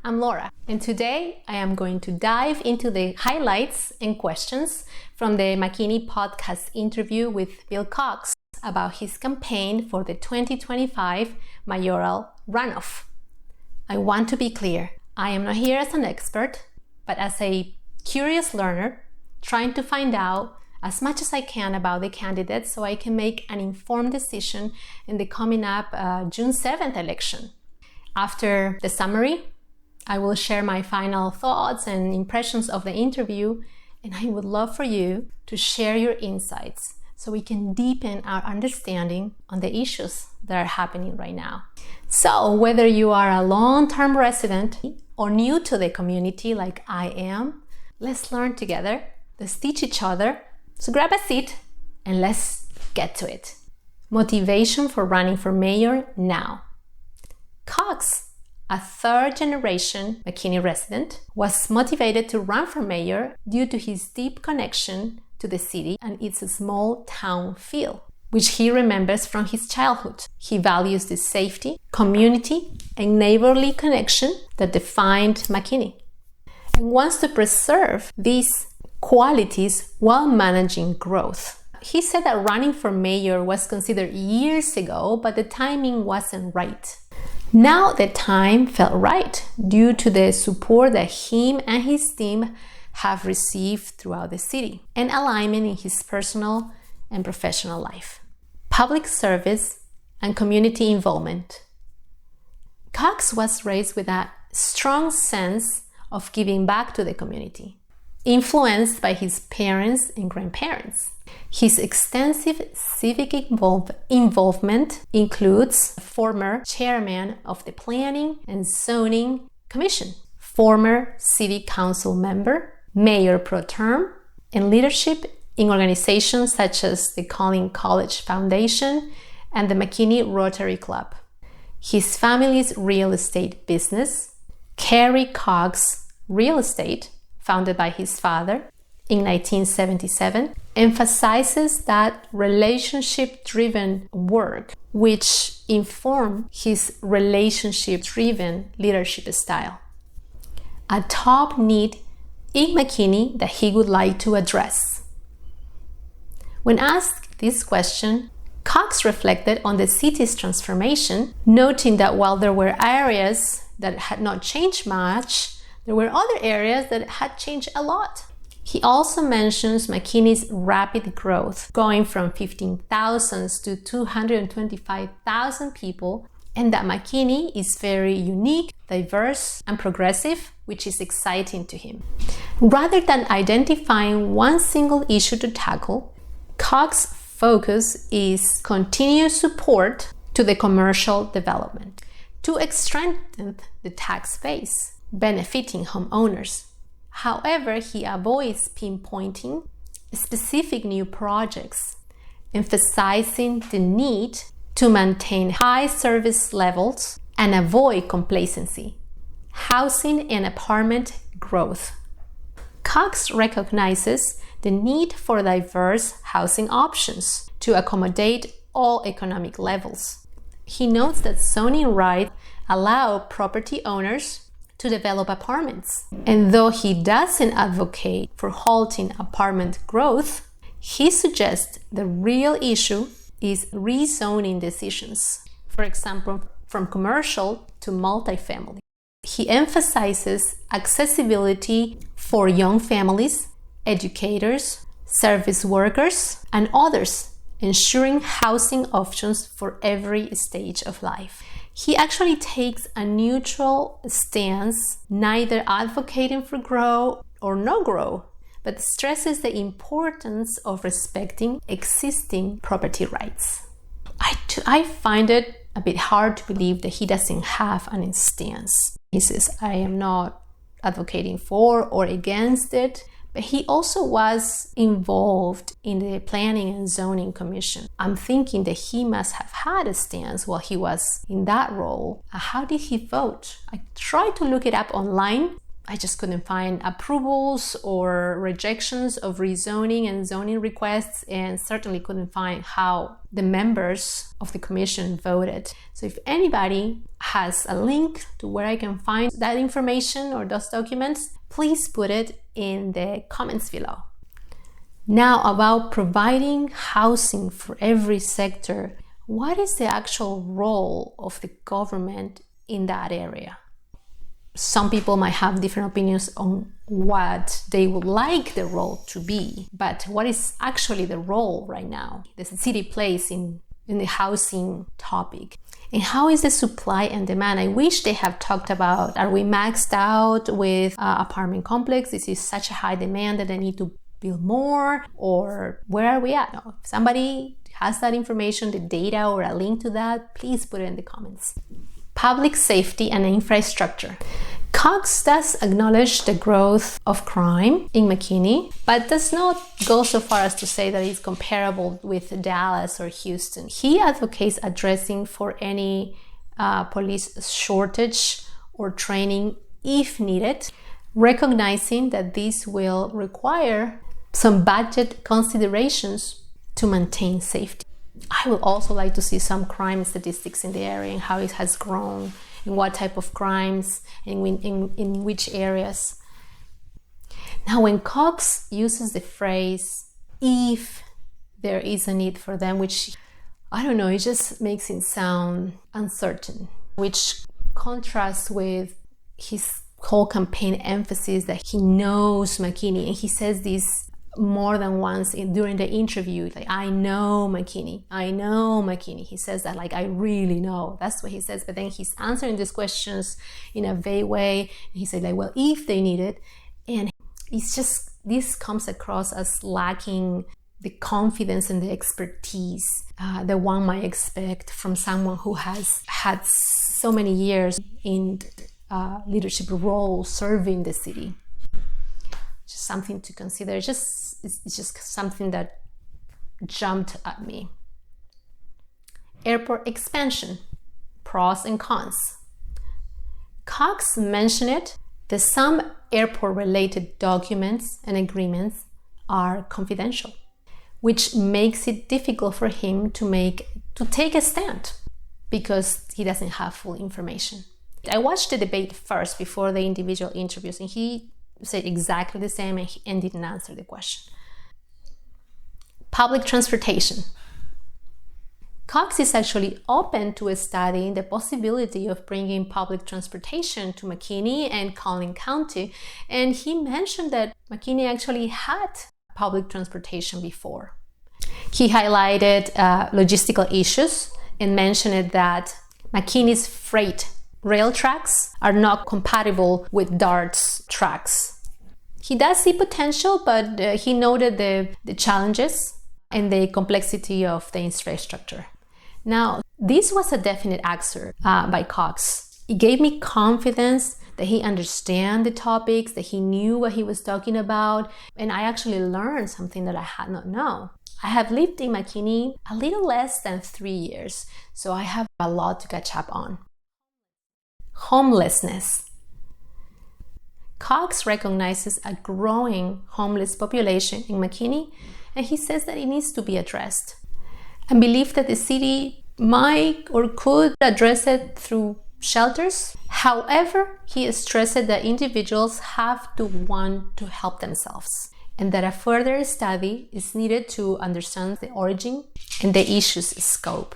I'm Laura, and today I am going to dive into the highlights and questions from the McKinney Podcast interview with Bill Cox about his campaign for the 2025 mayoral runoff. I want to be clear, I am not here as an expert, but as a curious learner trying to find out as much as I can about the candidates so I can make an informed decision in the coming up June 7th election. After the summary, I will share my final thoughts and impressions of the interview, and I would love for you to share your insights so we can deepen our understanding on the issues that are happening right now. So whether you are a long-term resident or new to the community like I am, let's learn together, let's teach each other. So grab a seat and let's get to it. Motivation for running for mayor now. Cox, a third-generation McKinney resident, was motivated to run for mayor due to his deep connection to the city and its small town feel, which he remembers from his childhood. He values the safety, community, and neighborly connection that defined McKinney, and wants to preserve these qualities while managing growth. He said that running for mayor was considered years ago, but the timing wasn't right. Now the time felt right due to the support that him and his team have received throughout the city and alignment in his personal and professional life, public service, and community involvement. Cox was raised with a strong sense of giving back to the community, influenced by his parents and grandparents. His extensive civic involvement includes former chairman of the Planning and Zoning Commission, former city council member, mayor pro tem, and leadership in organizations such as the Collin College Foundation and the McKinney Rotary Club. His family's real estate business, Carey Cox Real Estate, founded by his father in 1977, emphasizes that relationship-driven work, which informed his relationship-driven leadership style, a top need in McKinney that he would like to address. When asked this question, Cox reflected on the city's transformation, noting that while there were areas that had not changed much, there were other areas that had changed a lot. He also mentions McKinney's rapid growth, going from 15,000 to 225,000 people, and that McKinney is very unique, diverse, and progressive, which is exciting to him. Rather than identifying one single issue to tackle, Cox's focus is continuous support to the commercial development to strengthen the tax base, benefiting homeowners. However, he avoids pinpointing specific new projects, emphasizing the need to maintain high service levels and avoid complacency, housing and apartment growth. Cox recognizes the need for diverse housing options to accommodate all economic levels. He notes that zoning rights allow property owners to develop apartments. And though he doesn't advocate for halting apartment growth, he suggests the real issue is rezoning decisions, for example, from commercial to multifamily. He emphasizes accessibility for young families, educators, service workers, and others, ensuring housing options for every stage of life. He actually takes a neutral stance, neither advocating for grow or no grow, but stresses the importance of respecting existing property rights. I find it a bit hard to believe that he doesn't have an stance. He says, I am not advocating for or against it, but he also was involved in the Planning and Zoning Commission. I'm thinking that he must have had a stance while he was in that role. How did he vote? I tried to look it up online. I just couldn't find approvals or rejections of rezoning and zoning requests, and certainly couldn't find how the members of the commission voted. So if anybody has a link to where I can find that information or those documents, please put it in the comments below. Now, about providing housing for every sector, what is the actual role of the government in that area? Some people might have different opinions on what they would like the role to be, but what is actually the role right now the city plays in the housing topic? And how is the supply and demand? I wish they have talked about, are we maxed out with apartment complex? This is such a high demand that they need to build more, or where are we at? No, if somebody has that information, the data or a link to that, please put it in the comments. Public safety and infrastructure. Cox does acknowledge the growth of crime in McKinney, but does not go so far as to say that it's comparable with Dallas or Houston. He advocates addressing for any police shortage or training if needed, recognizing that this will require some budget considerations to maintain safety. I would also like to see some crime statistics in the area and how it has grown, and what type of crimes, and in which areas. Now, when Cox uses the phrase, if there is a need for them, which, I don't know, it just makes it sound uncertain, which contrasts with his whole campaign emphasis that he knows McKinney, and he says this more than once during the interview, like, I know McKinney. He says that like, I really know. That's what he says. But then he's answering these questions in a vague way. And he said like, well, if they need it. And it's just, this comes across as lacking the confidence and the expertise that one might expect from someone who has had so many years in leadership roles serving the city. Just something to consider. It's just something that jumped at me. Airport expansion, pros and cons. Cox mentioned it that some airport-related documents and agreements are confidential, which makes it difficult for him to take a stand because he doesn't have full information. I watched the debate first before the individual interviews, and he said exactly the same and didn't answer the question. Public transportation. Cox is actually open to studying the possibility of bringing public transportation to McKinney and Collin County, and he mentioned that McKinney actually had public transportation before. He highlighted logistical issues and mentioned that McKinney's freight rail tracks are not compatible with DART's tracks. He does see potential, but he noted the challenges and the complexity of the infrastructure. Now, this was a definite answer by Cox. It gave me confidence that he understands the topics, that he knew what he was talking about, and I actually learned something that I had not known. I have lived in McKinney a little less than 3 years, so I have a lot to catch up on. Homelessness. Cox recognizes a growing homeless population in McKinney, and he says that it needs to be addressed, and believes that the city might or could address it through shelters. However, he stressed that individuals have to want to help themselves, and that a further study is needed to understand the origin and the issue's scope.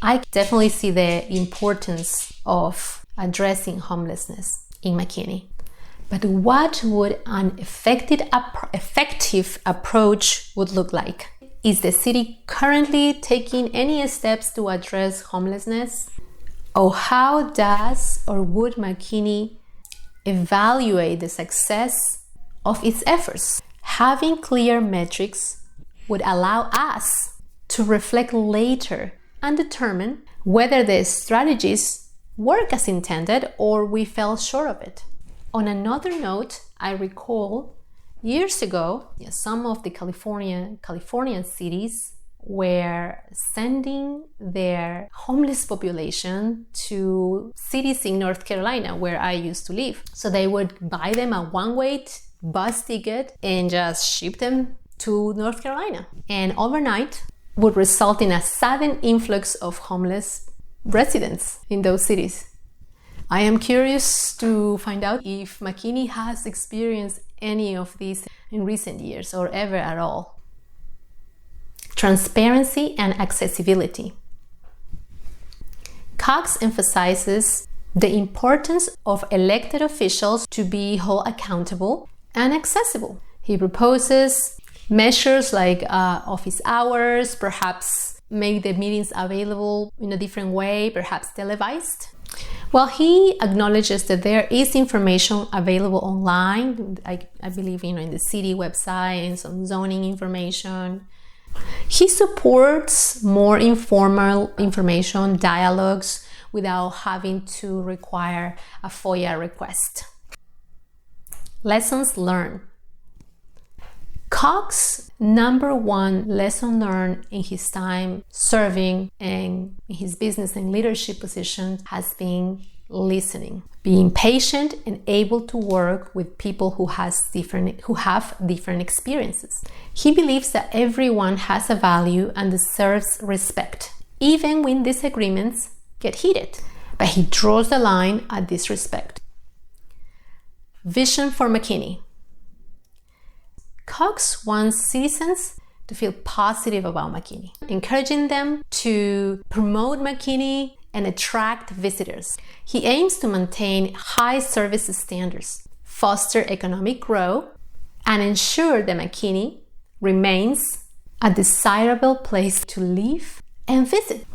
I definitely see the importance of addressing homelessness in McKinney. But what would an effective approach would look like? Is the city currently taking any steps to address homelessness? Or how does or would McKinney evaluate the success of its efforts? Having clear metrics would allow us to reflect later and determine whether the strategies work as intended or we fell short of it. On another note, I recall years ago, some of the Californian cities were sending their homeless population to cities in North Carolina, where I used to live. So they would buy them a one-way bus ticket and just ship them to North Carolina. And overnight would result in a sudden influx of homeless residents in those cities. I am curious to find out if McKinney has experienced any of these in recent years or ever at all. Transparency and accessibility. Cox emphasizes the importance of elected officials to be held accountable and accessible. He proposes measures like office hours, perhaps make the meetings available in a different way, perhaps televised. Well, he acknowledges that there is information available online, I believe, in the city website and some zoning information. He supports more informal information dialogues without having to require a FOIA request. Lessons learned. Cox's number one lesson learned in his time serving and in his business and leadership positions has been listening, being patient and able to work with people who have different experiences. He believes that everyone has a value and deserves respect, even when disagreements get heated, but he draws the line at disrespect. Vision for McKinney. Cox wants citizens to feel positive about McKinney, encouraging them to promote McKinney and attract visitors. He aims to maintain high service standards, foster economic growth, and ensure that McKinney remains a desirable place to live and visit.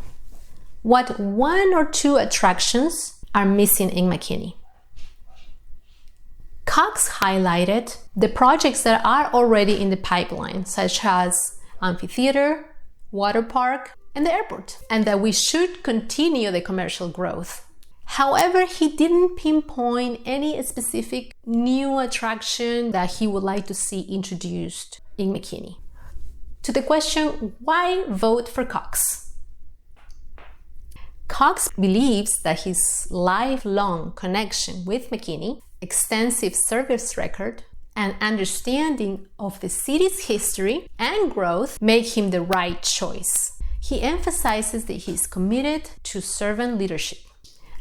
What one or two attractions are missing in McKinney? Cox highlighted the projects that are already in the pipeline, such as amphitheater, water park, and the airport, and that we should continue the commercial growth. However, he didn't pinpoint any specific new attraction that he would like to see introduced in McKinney. To the question, why vote for Cox? Cox believes that his lifelong connection with McKinney, extensive service record, and understanding of the city's history and growth make him the right choice. He emphasizes that he is committed to servant leadership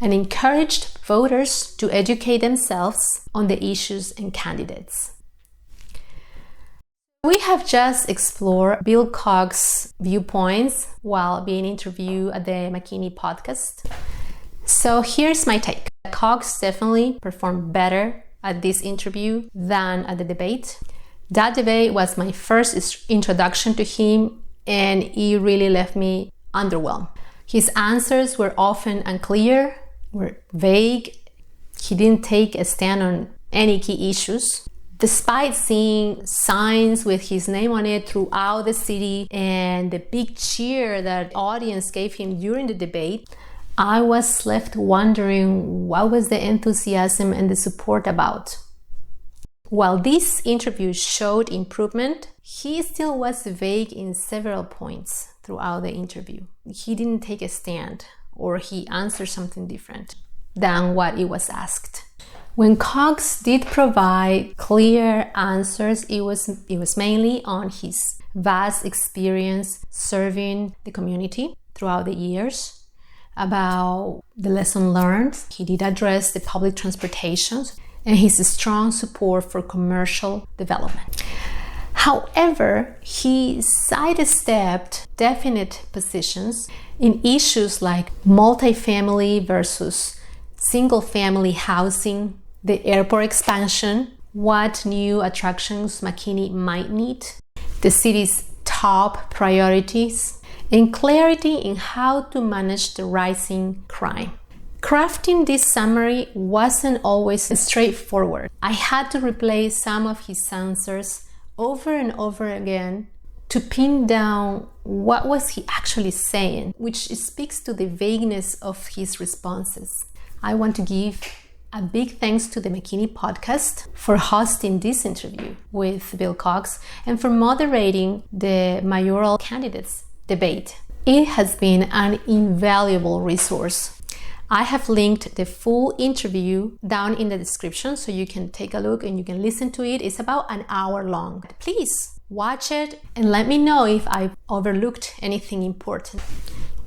and encouraged voters to educate themselves on the issues and candidates. We have just explored Bill Cox's viewpoints while being interviewed at the McKinney Podcast. So here's my take. Cox definitely performed better at this interview than at the debate. That debate was my first introduction to him, and it really left me underwhelmed. His answers were often unclear, were vague. He didn't take a stand on any key issues. Despite seeing signs with his name on it throughout the city and the big cheer that the audience gave him during the debate, I was left wondering what was the enthusiasm and the support about. While this interview showed improvement, he still was vague in several points throughout the interview. He didn't take a stand, or he answered something different than what it was asked. When Cox did provide clear answers, it was mainly on his vast experience serving the community throughout the years, about the lesson learned. He did address the public transportation and his strong support for commercial development. However, he sidestepped definite positions in issues like multifamily versus single-family housing, the airport expansion, what new attractions McKinney might need, the city's top priorities, and clarity in how to manage the rising crime. Crafting this summary wasn't always straightforward. I had to replay some of his answers over and over again to pin down what was he actually saying, which speaks to the vagueness of his responses. I want to give a big thanks to the McKinney Podcast for hosting this interview with Bill Cox and for moderating the mayoral candidates debate. It has been an invaluable resource. I have linked the full interview down in the description so you can take a look and you can listen to it. It's about an hour long. Please watch it and let me know if I've overlooked anything important.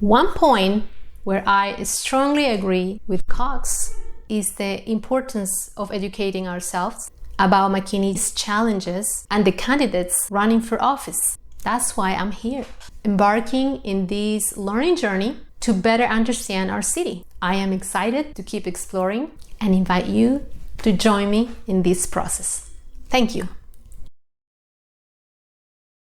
One point where I strongly agree with Cox is the importance of educating ourselves about McKinney's challenges and the candidates running for office. That's why I'm here, embarking in this learning journey to better understand our city. I am excited to keep exploring and invite you to join me in this process. Thank you.